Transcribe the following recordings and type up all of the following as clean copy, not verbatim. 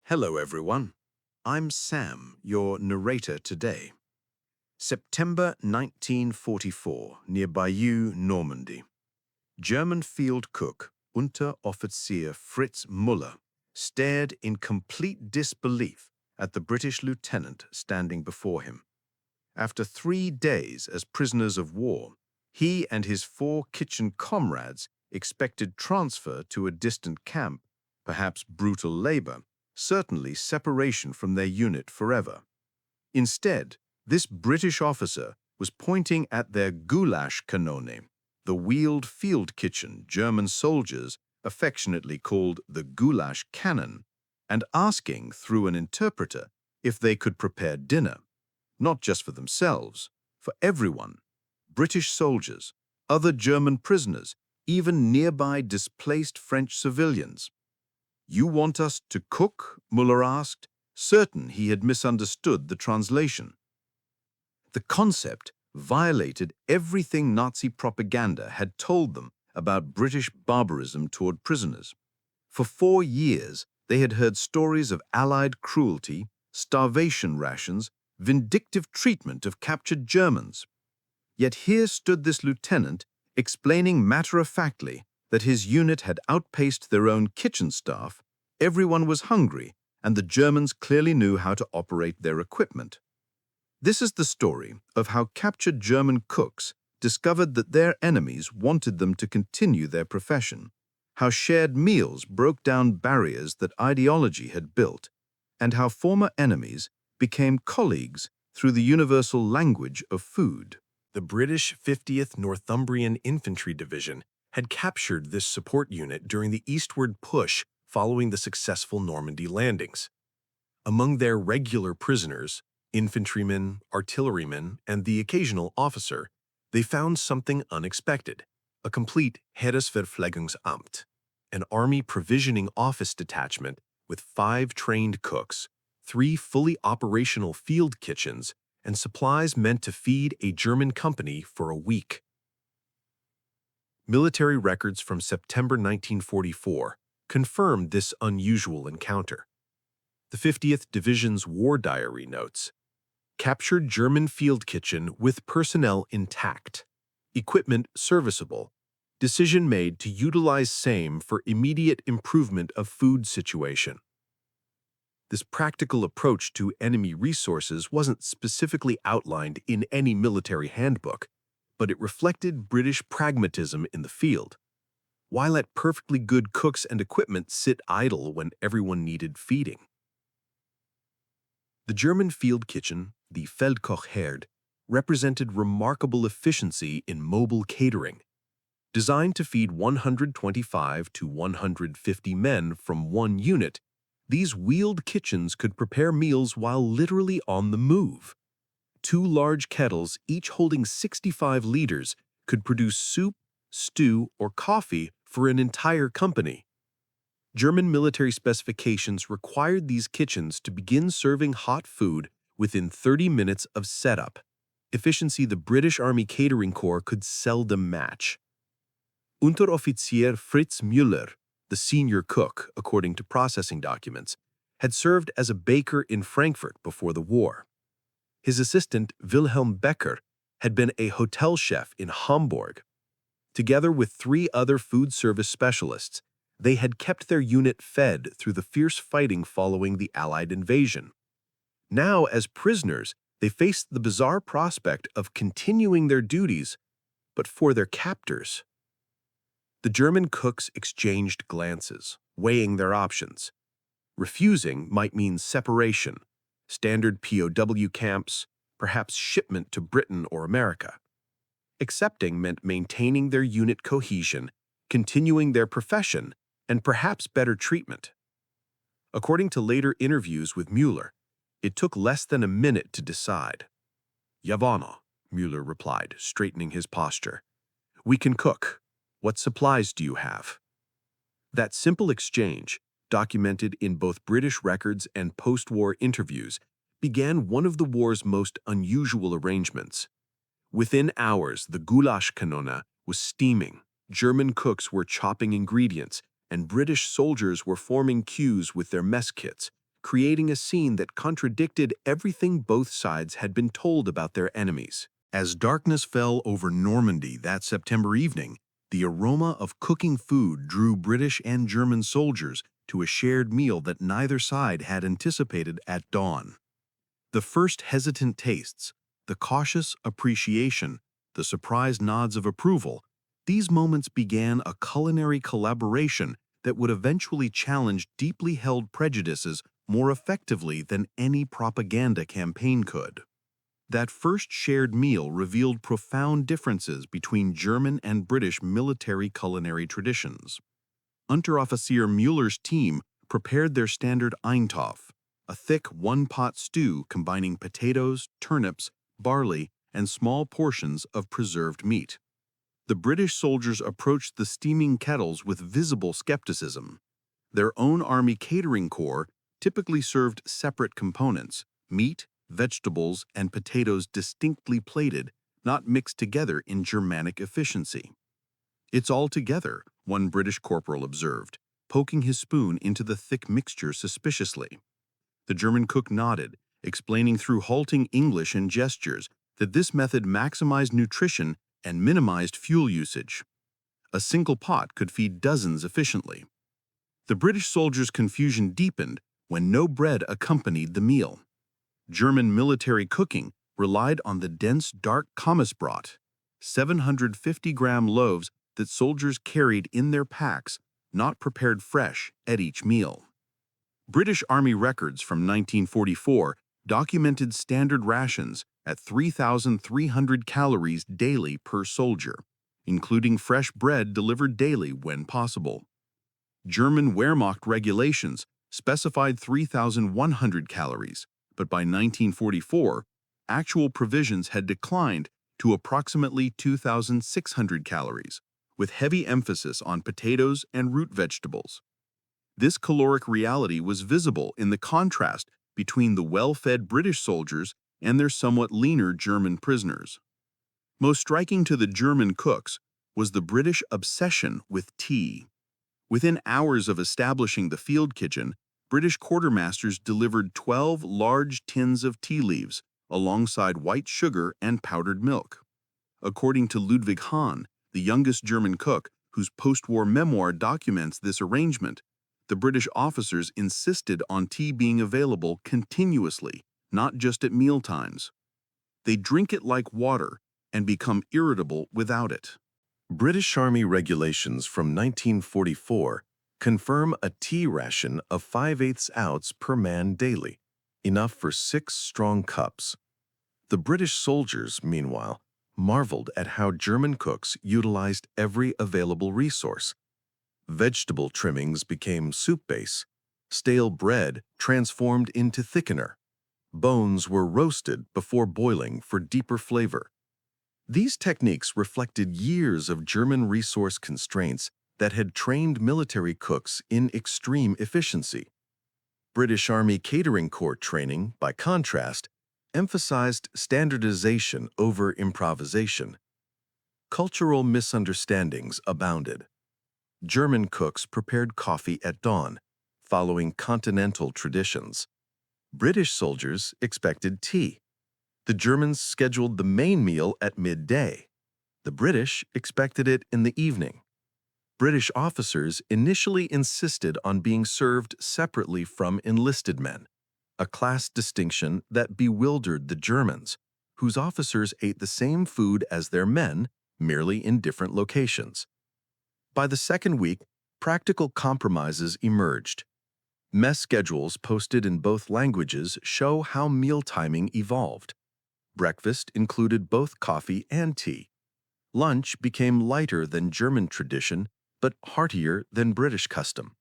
Hello, everyone. I'm Sam, your narrator today. September 1944, near Bayeux, Normandy. German field cook Unteroffizier Fritz Müller stared in complete disbelief at the British lieutenant standing before him. After 3 days as prisoners of war, he and his 4 kitchen comrades expected transfer to a distant camp, perhaps brutal labor, certainly separation from their unit forever. Instead, this British officer was pointing at their Gulaschkanone, the wheeled field kitchen German soldiers affectionately called the Gulaschkanone, and asking through an interpreter if they could prepare dinner, not just for themselves, for everyone, British soldiers, other German prisoners, even nearby displaced French civilians. "You want us to cook?" Müller asked, certain he had misunderstood the translation. The concept violated everything Nazi propaganda had told them about British barbarism toward prisoners. For 4 years, they had heard stories of Allied cruelty, starvation rations, vindictive treatment of captured Germans. Yet here stood this lieutenant explaining matter-of-factly that his unit had outpaced their own kitchen staff, everyone was hungry, and the Germans clearly knew how to operate their equipment. This is the story of how captured German cooks discovered that their enemies wanted them to continue their profession, how shared meals broke down barriers that ideology had built, and how former enemies became colleagues through the universal language of food. The British 50th Northumbrian Infantry Division had captured this support unit during the eastward push following the successful Normandy landings. Among their regular prisoners, infantrymen, artillerymen, and the occasional officer, they found something unexpected: a complete Heeresverpflegungsamt, an army provisioning office detachment with 5 trained cooks, 3 fully operational field kitchens, and supplies meant to feed a German company for a week. Military records from September 1944 confirmed this unusual encounter. The 50th Division's War Diary notes, "Captured German field kitchen with personnel intact. Equipment serviceable. Decision made to utilize same for immediate improvement of food situation." This practical approach to enemy resources wasn't specifically outlined in any military handbook, but it reflected British pragmatism in the field. Why let perfectly good cooks and equipment sit idle when everyone needed feeding? The German field kitchen, the Feldkochherd, represented remarkable efficiency in mobile catering. Designed to feed 125 to 150 men from one unit, these wheeled kitchens could prepare meals while literally on the move. 2 large kettles, each holding 65 liters, could produce soup, stew, or coffee for an entire company. German military specifications required these kitchens to begin serving hot food within 30 minutes of setup, efficiency the British Army Catering Corps could seldom match. Unteroffizier Fritz Müller, the senior cook, according to processing documents, had served as a baker in Frankfurt before the war. His assistant, Wilhelm Becker, had been a hotel chef in Hamburg. Together with 3 other food service specialists, they had kept their unit fed through the fierce fighting following the Allied invasion. Now, as prisoners, they faced the bizarre prospect of continuing their duties, but for their captors. The German cooks exchanged glances, weighing their options. Refusing might mean separation, standard POW camps, perhaps shipment to Britain or America. Accepting meant maintaining their unit cohesion, continuing their profession, and perhaps better treatment. According to later interviews with Müller, it took less than a minute to decide. "Jawohl," Müller replied, straightening his posture. "We can cook. What supplies do you have?" That simple exchange, documented in both British records and post-war interviews, began one of the war's most unusual arrangements. Within hours, the Gulaschkanone was steaming, German cooks were chopping ingredients, and British soldiers were forming queues with their mess kits, creating a scene that contradicted everything both sides had been told about their enemies. As darkness fell over Normandy that September evening, the aroma of cooking food drew British and German soldiers to a shared meal that neither side had anticipated at dawn. The first hesitant tastes, the cautious appreciation, the surprised nods of approval, these moments began a culinary collaboration that would eventually challenge deeply held prejudices more effectively than any propaganda campaign could. That first shared meal revealed profound differences between German and British military culinary traditions. Unteroffizier Müller's team prepared their standard Eintopf, a thick one-pot stew combining potatoes, turnips, barley, and small portions of preserved meat. The British soldiers approached the steaming kettles with visible skepticism. Their own army catering corps typically served separate components, meat, vegetables, and potatoes distinctly plated, not mixed together in Germanic efficiency. "It's all together," one British corporal observed, poking his spoon into the thick mixture suspiciously. The German cook nodded, explaining through halting English and gestures that this method maximized nutrition and minimized fuel usage. A single pot could feed dozens efficiently. The British soldiers' confusion deepened when no bread accompanied the meal. German military cooking relied on the dense dark Kommissbrot, 750-gram loaves that soldiers carried in their packs, not prepared fresh at each meal. British Army records from 1944 documented standard rations at 3,300 calories daily per soldier, including fresh bread delivered daily when possible. German Wehrmacht regulations specified 3,100 calories, but by 1944, actual provisions had declined to approximately 2,600 calories, with heavy emphasis on potatoes and root vegetables. This caloric reality was visible in the contrast between the well-fed British soldiers and their somewhat leaner German prisoners. Most striking to the German cooks was the British obsession with tea. Within hours of establishing the field kitchen, British quartermasters delivered 12 large tins of tea leaves alongside white sugar and powdered milk. According to Ludwig Hahn, the youngest German cook, whose post-war memoir documents this arrangement, the British officers insisted on tea being available continuously, not just at mealtimes. They drink it like water and become irritable without it. British Army regulations from 1944 confirm a tea ration of 5/8 ounce per man daily, enough for 6 strong cups. The British soldiers, meanwhile, marveled at how German cooks utilized every available resource. Vegetable trimmings became soup base, stale bread transformed into thickener, bones were roasted before boiling for deeper flavor. These techniques reflected years of German resource constraints that had trained military cooks in extreme efficiency. British Army Catering Corps training, by contrast, emphasized standardization over improvisation. Cultural misunderstandings abounded. German cooks prepared coffee at dawn, following continental traditions. British soldiers expected tea. The Germans scheduled the main meal at midday. The British expected it in the evening. British officers initially insisted on being served separately from enlisted men, a class distinction that bewildered the Germans, whose officers ate the same food as their men, merely in different locations. By the second week, practical compromises emerged. Mess schedules posted in both languages show how meal timing evolved. Breakfast included both coffee and tea. Lunch became lighter than German tradition, but heartier than British custom.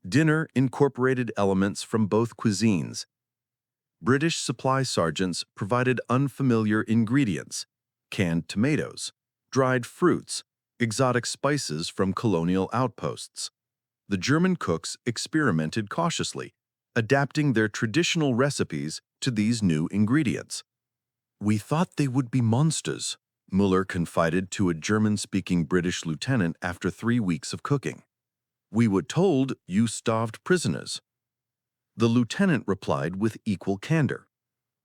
Dinner incorporated elements from both cuisines. British supply sergeants provided unfamiliar ingredients, canned tomatoes, dried fruits, exotic spices from colonial outposts. The German cooks experimented cautiously, adapting their traditional recipes to these new ingredients. "We thought they would be monsters," Müller confided to a German-speaking British lieutenant after 3 weeks of cooking. "We were told you starved prisoners." The lieutenant replied with equal candor.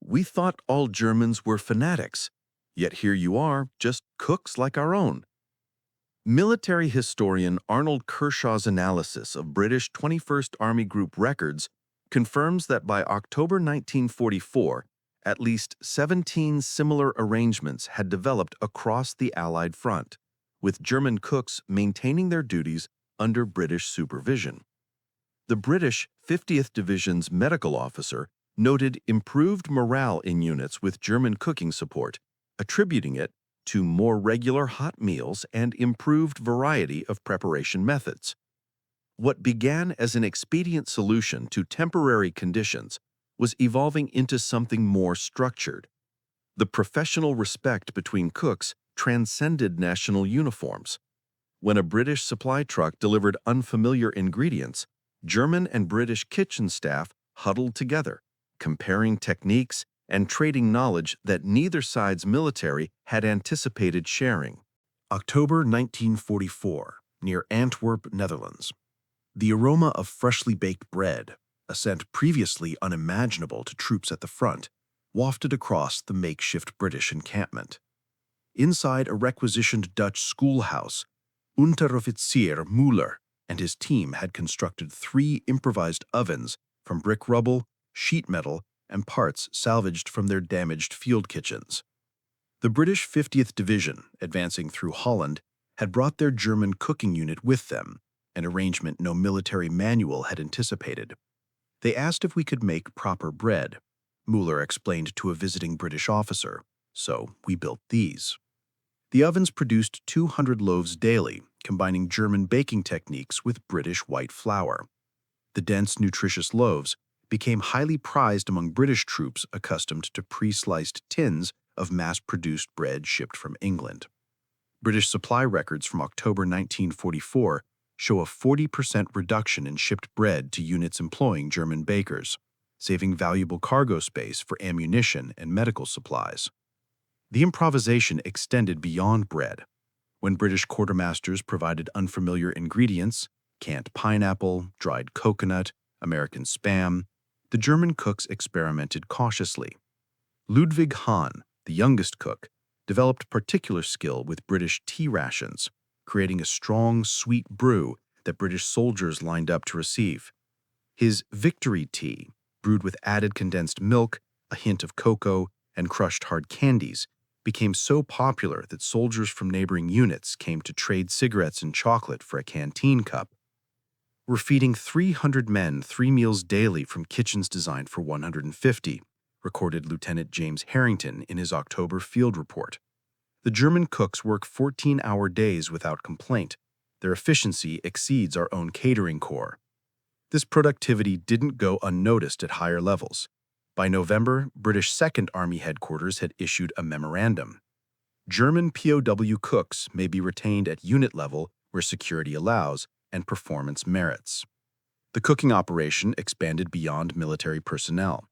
"We thought all Germans were fanatics, yet here you are, just cooks like our own." Military historian Arnold Kershaw's analysis of British 21st Army Group records confirms that by October 1944, at least 17 similar arrangements had developed across the Allied front, with German cooks maintaining their duties under British supervision. The British 50th Division's medical officer noted improved morale in units with German cooking support, attributing it to more regular hot meals and improved variety of preparation methods. What began as an expedient solution to temporary conditions was evolving into something more structured. The professional respect between cooks transcended national uniforms. When a British supply truck delivered unfamiliar ingredients, German and British kitchen staff huddled together, comparing techniques and trading knowledge that neither side's military had anticipated sharing. October 1944, near Antwerp, Netherlands. The aroma of freshly baked bread, a scent previously unimaginable to troops at the front, wafted across the makeshift British encampment. Inside a requisitioned Dutch schoolhouse, Unteroffizier Müller and his team had constructed 3 improvised ovens from brick rubble, sheet metal, and parts salvaged from their damaged field kitchens. The British 50th Division, advancing through Holland, had brought their German cooking unit with them, an arrangement no military manual had anticipated. They asked if we could make proper bread. Müller explained to a visiting British officer, so we built these. The ovens produced 200 loaves daily, combining German baking techniques with British white flour. The dense, nutritious loaves became highly prized among British troops accustomed to pre-sliced tins of mass-produced bread shipped from England. British supply records from October 1944 show a 40% reduction in shipped bread to units employing German bakers, saving valuable cargo space for ammunition and medical supplies. The improvisation extended beyond bread. When British quartermasters provided unfamiliar ingredients, canned pineapple, dried coconut, American Spam, the German cooks experimented cautiously. Ludwig Hahn, the youngest cook, developed particular skill with British tea rations, creating a strong, sweet brew that British soldiers lined up to receive. His victory tea, brewed with added condensed milk, a hint of cocoa, and crushed hard candies, became so popular that soldiers from neighboring units came to trade cigarettes and chocolate for a canteen cup. "We're feeding 300 men 3 meals daily from kitchens designed for 150, recorded Lieutenant James Harrington in his October field report. The German cooks work 14-hour days without complaint. Their efficiency exceeds our own catering corps. This productivity didn't go unnoticed at higher levels. By November, British 2nd Army Headquarters had issued a memorandum. German POW cooks may be retained at unit level where security allows and performance merits. The cooking operation expanded beyond military personnel.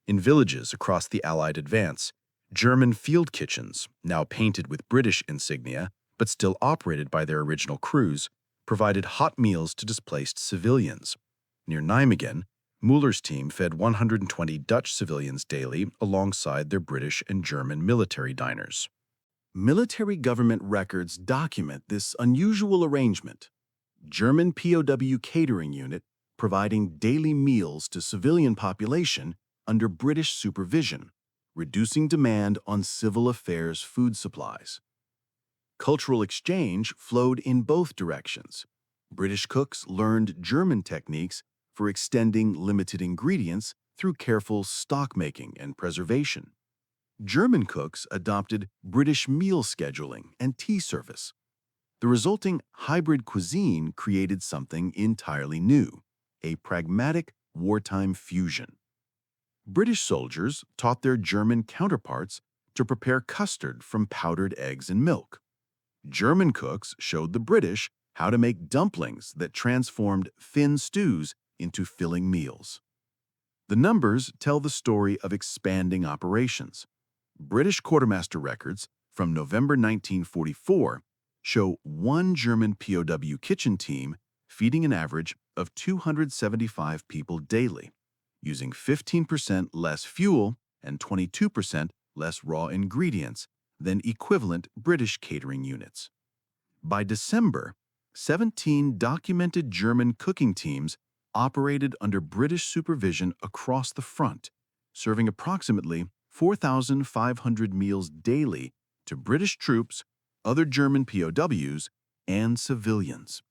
In villages across the Allied advance, German field kitchens, now painted with British insignia but still operated by their original crews, provided hot meals to displaced civilians. Near Nijmegen, Müller's team fed 120 Dutch civilians daily alongside their British and German military diners. Military government records document this unusual arrangement. German POW catering unit providing daily meals to civilian population under British supervision, reducing demand on civil affairs food supplies. Cultural exchange flowed in both directions. British cooks learned German techniques for extending limited ingredients through careful stock-making and preservation. German cooks adopted British meal scheduling and tea service. The resulting hybrid cuisine created something entirely new, a pragmatic wartime fusion. British soldiers taught their German counterparts to prepare custard from powdered eggs and milk. German cooks showed the British how to make dumplings that transformed thin stews into filling meals. The numbers tell the story of expanding operations. British quartermaster records from November 1944 show one German POW kitchen team feeding an average of 275 people daily, using 15% less fuel and 22% less raw ingredients than equivalent British catering units. By December, 17 documented German cooking teams operated under British supervision across the front, serving approximately 4,500 meals daily to British troops, other German POWs, and civilians.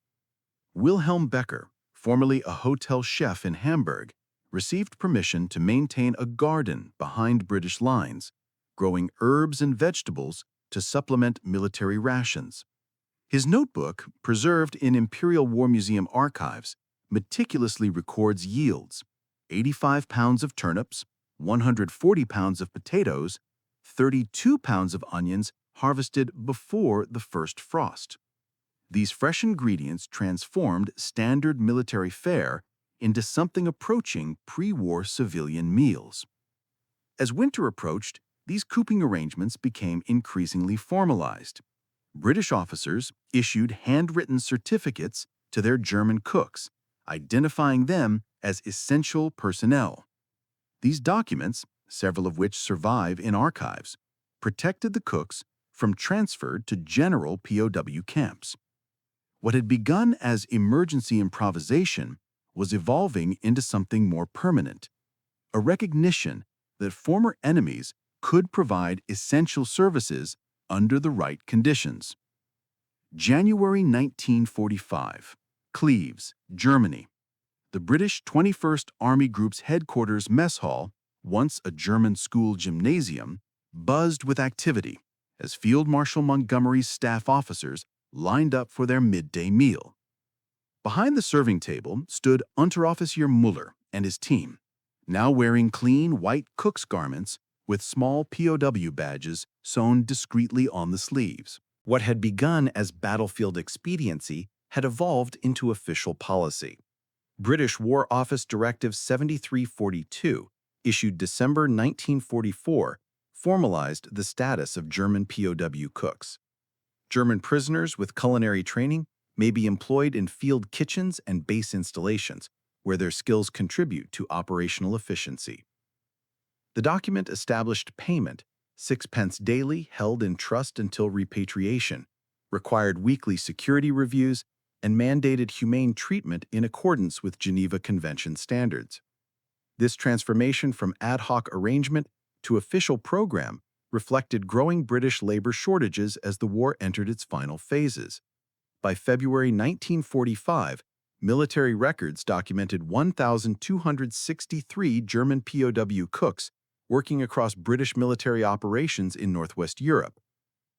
Wilhelm Becker, formerly a hotel chef in Hamburg, received permission to maintain a garden behind British lines, growing herbs and vegetables to supplement military rations. His notebook, preserved in Imperial War Museum archives, meticulously records yields: 85 pounds of turnips, 140 pounds of potatoes, 32 pounds of onions harvested before the first frost. These fresh ingredients transformed standard military fare into something approaching pre-war civilian meals. As winter approached, these cooping arrangements became increasingly formalized. British officers issued handwritten certificates to their German cooks, identifying them as essential personnel. These documents, several of which survive in archives, protected the cooks from transfer to general POW camps. What had begun as emergency improvisation was evolving into something more permanent, a recognition that former enemies could provide essential services under the right conditions. January 1945, Cleves, Germany. The British 21st Army Group's headquarters mess hall, once a German school gymnasium, buzzed with activity as Field Marshal Montgomery's staff officers lined up for their midday meal. Behind the serving table stood Unteroffizier Müller and his team, now wearing clean white cook's garments with small POW badges sewn discreetly on the sleeves. What had begun as battlefield expediency had evolved into official policy. British War Office Directive 7342, issued December 1944, formalized the status of German POW cooks. German prisoners with culinary training may be employed in field kitchens and base installations, where their skills contribute to operational efficiency. The document established payment, 6 pence daily held in trust until repatriation, required weekly security reviews, and mandated humane treatment in accordance with Geneva Convention standards. This transformation from ad hoc arrangement to official program reflected growing British labor shortages as the war entered its final phases. By February 1945, military records documented 1,263 German POW cooks working across British military operations in Northwest Europe.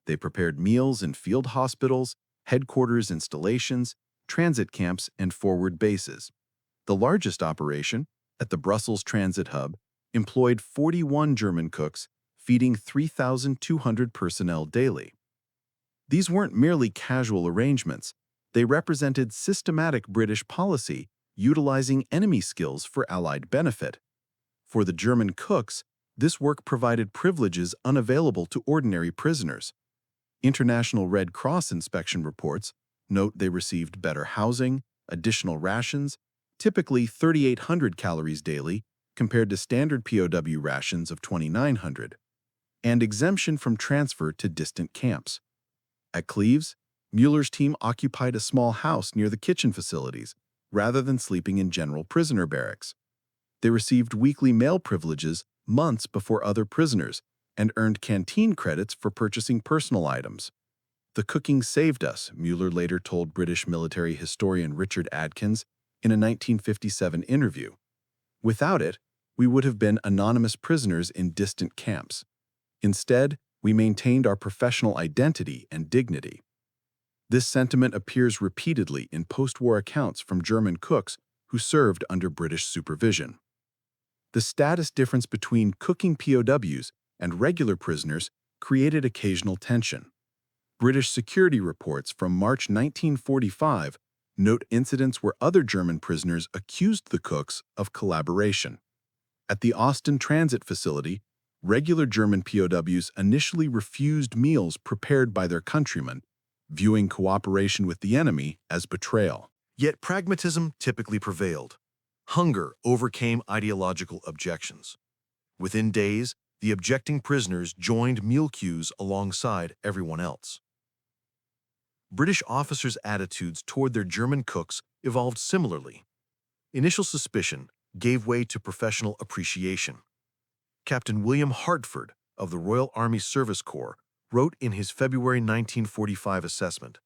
They prepared meals in field hospitals, headquarters installations, transit camps, and forward bases. The largest operation, at the Brussels Transit Hub, employed 41 German cooks, feeding 3,200 personnel daily. These weren't merely casual arrangements. They represented systematic British policy utilizing enemy skills for Allied benefit. For the German cooks, this work provided privileges unavailable to ordinary prisoners. International Red Cross inspection reports note they received better housing, additional rations, typically 3,800 calories daily compared to standard POW rations of 2,900, and exemption from transfer to distant camps. At Cleves, Müller's team occupied a small house near the kitchen facilities rather than sleeping in general prisoner barracks. They received weekly meal privileges months before other prisoners and earned canteen credits for purchasing personal items. "The cooking saved us," Müller later told British military historian Richard Adkins in a 1957 interview. "Without it, we would have been anonymous prisoners in distant camps. Instead, we maintained our professional identity and dignity." This sentiment appears repeatedly in post-war accounts from German cooks who served under British supervision. The status difference between cooking POWs and regular prisoners created occasional tension. British security reports from March 1945 note incidents where other German prisoners accused the cooks of collaboration. At the Austin Transit Facility, regular German POWs initially refused meals prepared by their countrymen, viewing cooperation with the enemy as betrayal. Yet pragmatism typically prevailed. Hunger overcame ideological objections. Within days, the objecting prisoners joined meal queues alongside everyone else. British officers' attitudes toward their German cooks evolved similarly. Initial suspicion gave way to professional appreciation. Captain William Hartford of the Royal Army Service Corps wrote in his February 1945 assessment,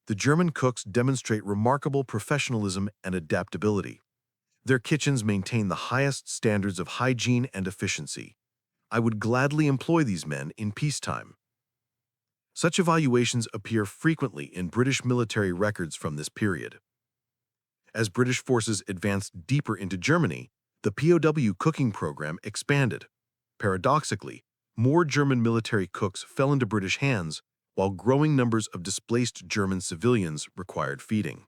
"The German cooks demonstrate remarkable professionalism and adaptability. Their kitchens maintain the highest standards of hygiene and efficiency. I would gladly employ these men in peacetime." Such evaluations appear frequently in British military records from this period. As British forces advanced deeper into Germany, the POW cooking program expanded. Paradoxically, more German military cooks fell into British hands, while growing numbers of displaced German civilians required feeding.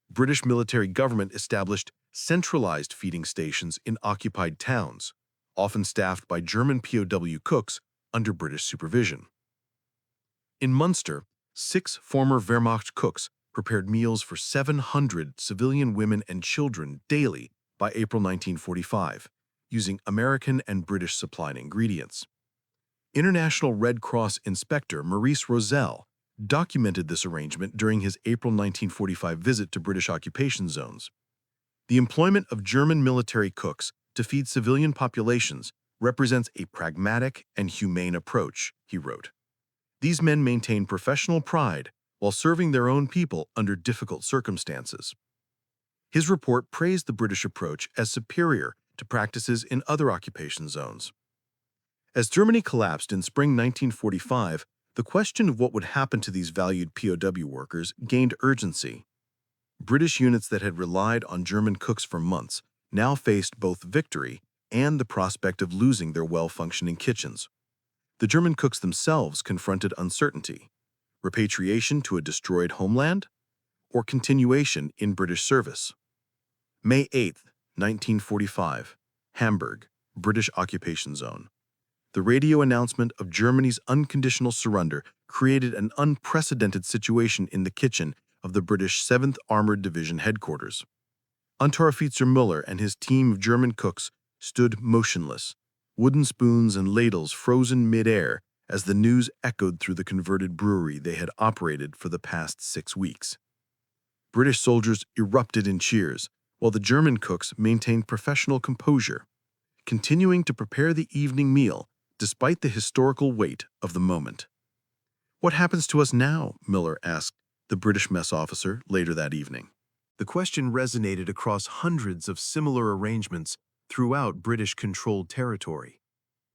British military government established centralized feeding stations in occupied towns, often staffed by German POW cooks under British supervision. In Munster, 6 former Wehrmacht cooks prepared meals for 700 civilian women and children daily by April 1945, using American and British supplied ingredients. International Red Cross inspector Maurice Rosell documented this arrangement during his April 1945 visit to British occupation zones. The employment of German military cooks to feed civilian populations represents a pragmatic and humane approach, he wrote. These men maintain professional pride while serving their own people under difficult circumstances. His report praised the British approach as superior to practices in other occupation zones. As Germany collapsed in spring 1945, the question of what would happen to these valued POW workers gained urgency. British units that had relied on German cooks for months now faced both victory and the prospect of losing their well-functioning kitchens. The German cooks themselves confronted uncertainty: repatriation to a destroyed homeland, or continuation in British service. May 8, 1945, Hamburg, British occupation zone. The radio announcement of Germany's unconditional surrender created an unprecedented situation in the kitchen of the British 7th Armored Division headquarters. Unteroffizier Müller and his team of German cooks stood motionless, wooden spoons and ladles frozen mid-air as the news echoed through the converted brewery they had operated for the past 6 weeks. British soldiers erupted in cheers, while the German cooks maintained professional composure, continuing to prepare the evening meal despite the historical weight of the moment. "What happens to us now?" Müller asked the British mess officer later that evening. The question resonated across hundreds of similar arrangements throughout British-controlled territory.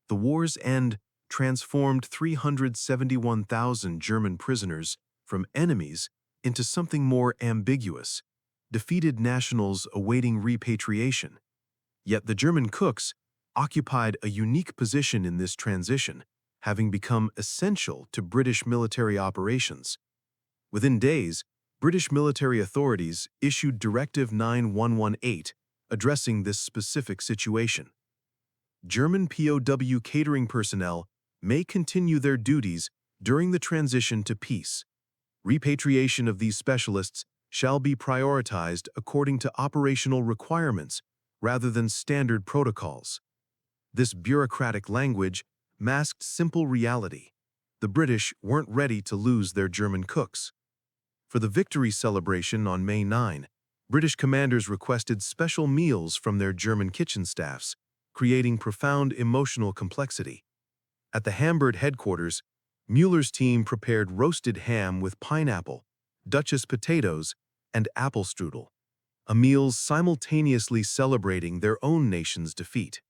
The war's end transformed 371,000 German prisoners from enemies into something more ambiguous: defeated nationals awaiting repatriation. Yet the German cooks occupied a unique position in this transition, having become essential to British military operations. Within days, British military authorities issued Directive 9118 addressing this specific situation. German POW catering personnel may continue their duties during the transition to peace. Repatriation of these specialists shall be prioritized according to operational requirements rather than standard protocols. This bureaucratic language masked simple reality: the British weren't ready to lose their German cooks. For the victory celebration on May 9, British commanders requested special meals from their German kitchen staffs, creating profound emotional complexity. At the Hamburg headquarters, Müller's team prepared roasted ham with pineapple, Duchess potatoes, and apple strudel, a meal simultaneously celebrating their own nation's defeat.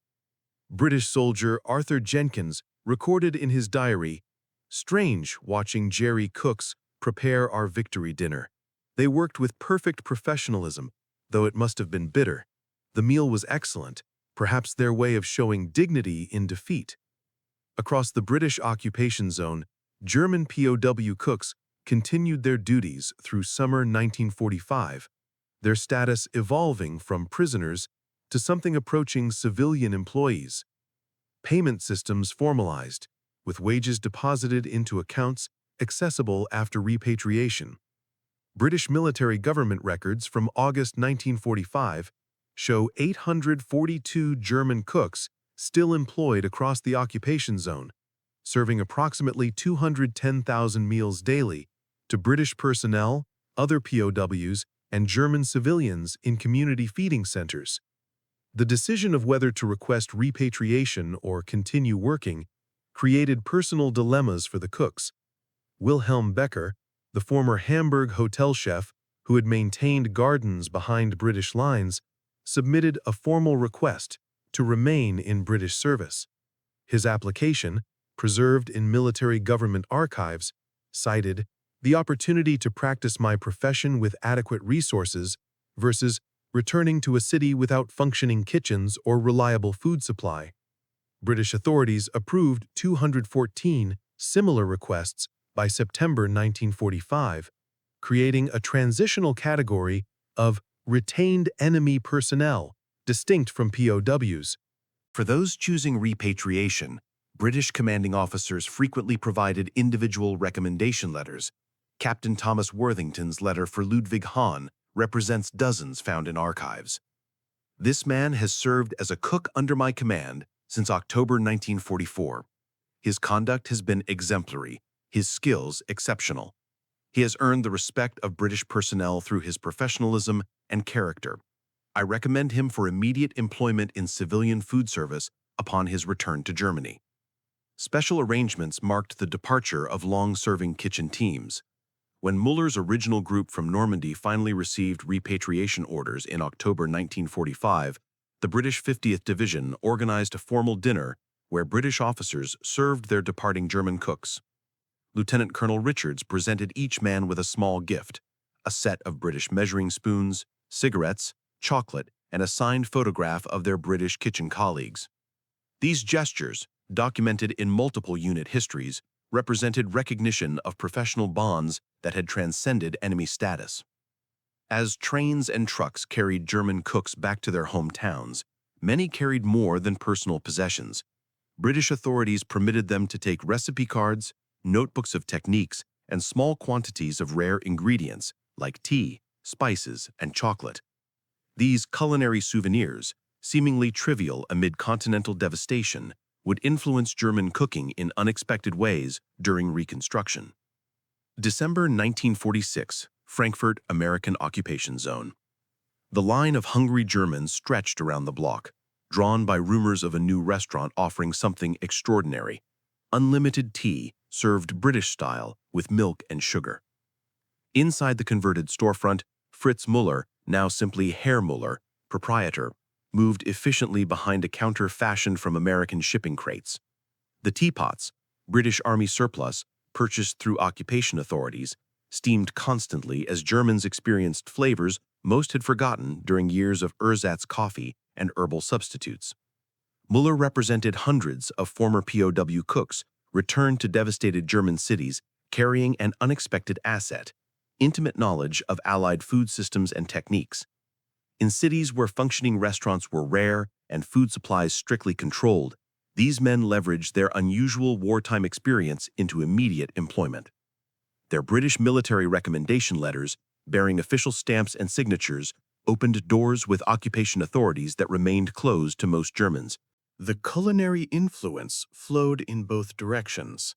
British soldier Arthur Jenkins recorded in his diary, "Strange watching Jerry cooks prepare our victory dinner. They worked with perfect professionalism, though it must have been bitter. The meal was excellent, perhaps their way of showing dignity in defeat." Across the British occupation zone, German POW cooks continued their duties through summer 1945, their status evolving from prisoners to something approaching civilian employees. Payment systems formalized, with wages deposited into accounts accessible after repatriation. British military government records from August 1945 show 842 German cooks still employed across the occupation zone, serving approximately 210,000 meals daily to British personnel, other POWs, and German civilians in community feeding centers. The decision of whether to request repatriation or continue working created personal dilemmas for the cooks. Wilhelm Becker, the former Hamburg hotel chef who had maintained gardens behind British lines, submitted a formal request to remain in British service. His application, preserved in military government archives, cited the opportunity to practice my profession with adequate resources versus returning to a city without functioning kitchens or reliable food supply. British authorities approved 214 similar requests by September 1945, creating a transitional category of retained enemy personnel, distinct from POWs. For those choosing repatriation, British commanding officers frequently provided individual recommendation letters. Captain Thomas Worthington's letter for Ludwig Hahn represents dozens found in archives. This man has served as a cook under my command since October 1944. His conduct has been exemplary, his skills exceptional. He has earned the respect of British personnel through his professionalism and character. I recommend him for immediate employment in civilian food service upon his return to Germany. Special arrangements marked the departure of long-serving kitchen teams. When Müller's original group from Normandy finally received repatriation orders in October 1945, the British 50th Division organized a formal dinner where British officers served their departing German cooks. Lieutenant Colonel Richards presented each man with a small gift, a set of British measuring spoons, cigarettes, chocolate, and a signed photograph of their British kitchen colleagues. These gestures, documented in multiple unit histories, represented recognition of professional bonds that had transcended enemy status. As trains and trucks carried German cooks back to their hometowns, many carried more than personal possessions. British authorities permitted them to take recipe cards, notebooks of techniques, and small quantities of rare ingredients like tea, spices, and chocolate. These culinary souvenirs, seemingly trivial amid continental devastation, would influence German cooking in unexpected ways during Reconstruction. December 1946, Frankfurt, American occupation zone. The line of hungry Germans stretched around the block, drawn by rumors of a new restaurant offering something extraordinary: unlimited tea served British style with milk and sugar. Inside the converted storefront, Fritz Müller, now simply Herr Müller, proprietor, moved efficiently behind a counter fashioned from American shipping crates. The teapots, British Army surplus, purchased through occupation authorities, steamed constantly as Germans experienced flavors most had forgotten during years of ersatz coffee and herbal substitutes. Müller represented hundreds of former POW cooks returned to devastated German cities carrying an unexpected asset: intimate knowledge of Allied food systems and techniques. In cities where functioning restaurants were rare and food supplies strictly controlled, these men leveraged their unusual wartime experience into immediate employment. Their British military recommendation letters, bearing official stamps and signatures, opened doors with occupation authorities that remained closed to most Germans. The culinary influence flowed in both directions.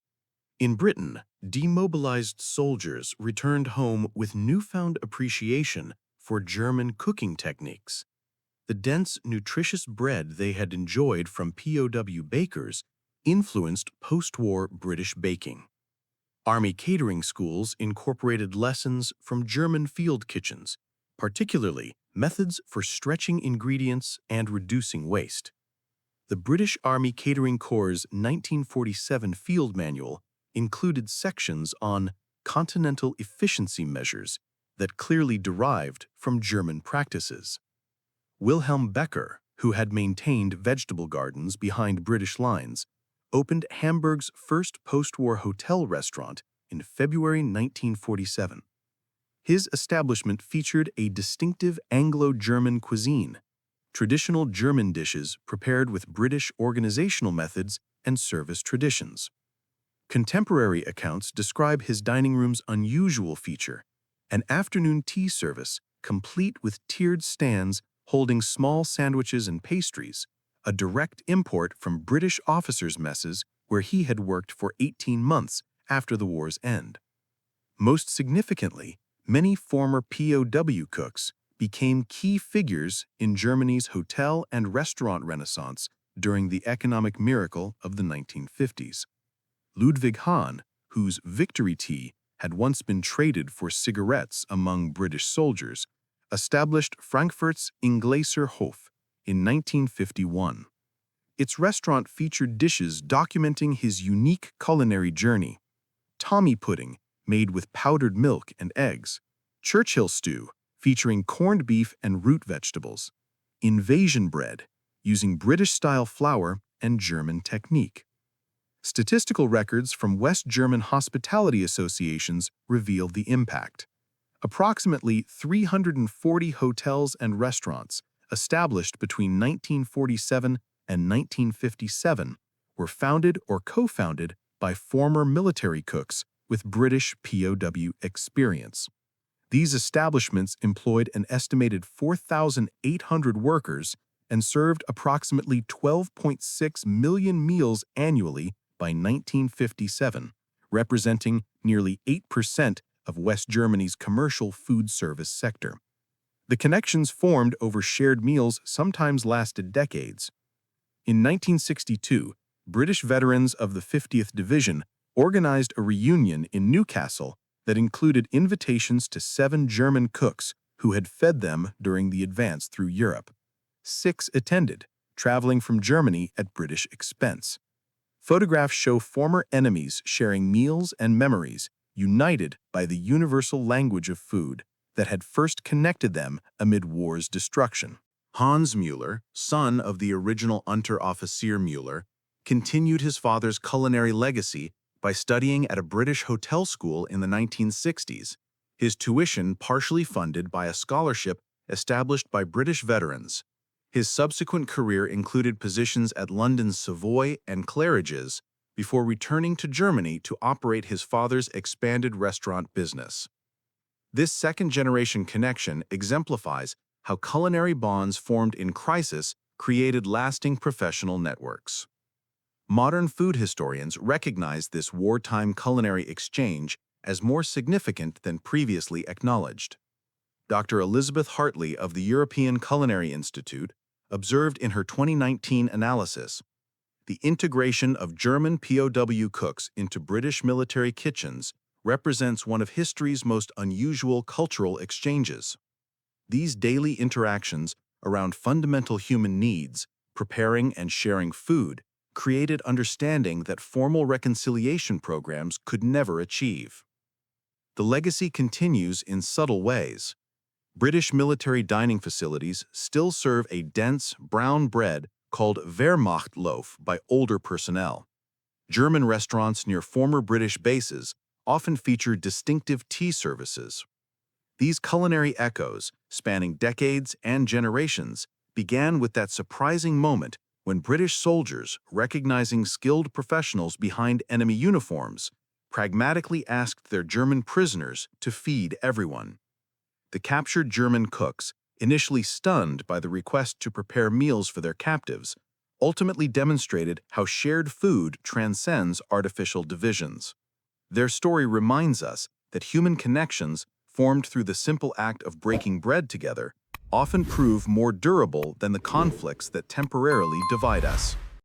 In Britain, demobilized soldiers returned home with newfound appreciation for German cooking techniques. The dense, nutritious bread they had enjoyed from POW bakers influenced post-war British baking. Army catering schools incorporated lessons from German field kitchens, particularly methods for stretching ingredients and reducing waste. The British Army Catering Corps' 1947 field manual included sections on continental efficiency measures that clearly derived from German practices. Wilhelm Becker, who had maintained vegetable gardens behind British lines, opened Hamburg's first post-war hotel restaurant in February 1947. His establishment featured a distinctive Anglo-German cuisine, traditional German dishes prepared with British organizational methods and service traditions. Contemporary accounts describe his dining room's unusual feature: an afternoon tea service complete with tiered stands holding small sandwiches and pastries, a direct import from British officers' messes where he had worked for 18 months after the war's end. Most significantly, many former POW cooks became key figures in Germany's hotel and restaurant renaissance during the economic miracle of the 1950s. Ludwig Hahn, whose victory tea had once been traded for cigarettes among British soldiers, established Frankfurt's Ingleser Hof in 1951. Its restaurant featured dishes documenting his unique culinary journey: Tommy pudding, made with powdered milk and eggs; Churchill stew, featuring corned beef and root vegetables; invasion bread, using British-style flour and German technique. Statistical records from West German hospitality associations reveal the impact. Approximately 340 hotels and restaurants, established between 1947 and 1957, were founded or co-founded by former military cooks with British POW experience. These establishments employed an estimated 4,800 workers and served approximately 12.6 million meals annually by 1957, representing nearly 8% of West Germany's commercial food service sector. The connections formed over shared meals sometimes lasted decades. In 1962, British veterans of the 50th Division organized a reunion in Newcastle that included invitations to 7 German cooks who had fed them during the advance through Europe. 6 attended, traveling from Germany at British expense. Photographs show former enemies sharing meals and memories, united by the universal language of food that had first connected them amid war's destruction. Hans Müller, son of the original Unteroffizier Müller, continued his father's culinary legacy by studying at a British hotel school in the 1960s, his tuition partially funded by a scholarship established by British veterans. His subsequent career included positions at London's Savoy and Claridge's before returning to Germany to operate his father's expanded restaurant business. This second-generation connection exemplifies how culinary bonds formed in crisis created lasting professional networks. Modern food historians recognize this wartime culinary exchange as more significant than previously acknowledged. Dr. Elizabeth Hartley of the European Culinary Institute observed in her 2019 analysis, the integration of German POW cooks into British military kitchens represents one of history's most unusual cultural exchanges. These daily interactions around fundamental human needs, preparing and sharing food, created understanding that formal reconciliation programs could never achieve. The legacy continues in subtle ways. British military dining facilities still serve a dense, brown bread called Wehrmacht loaf by older personnel. German restaurants near former British bases often feature distinctive tea services. These culinary echoes, spanning decades and generations, began with that surprising moment when British soldiers, recognizing skilled professionals behind enemy uniforms, pragmatically asked their German prisoners to feed everyone. The captured German cooks, initially stunned by the request to prepare meals for their captives, ultimately demonstrated how shared food transcends artificial divisions. Their story reminds us that human connections, formed through the simple act of breaking bread together, often prove more durable than the conflicts that temporarily divide us.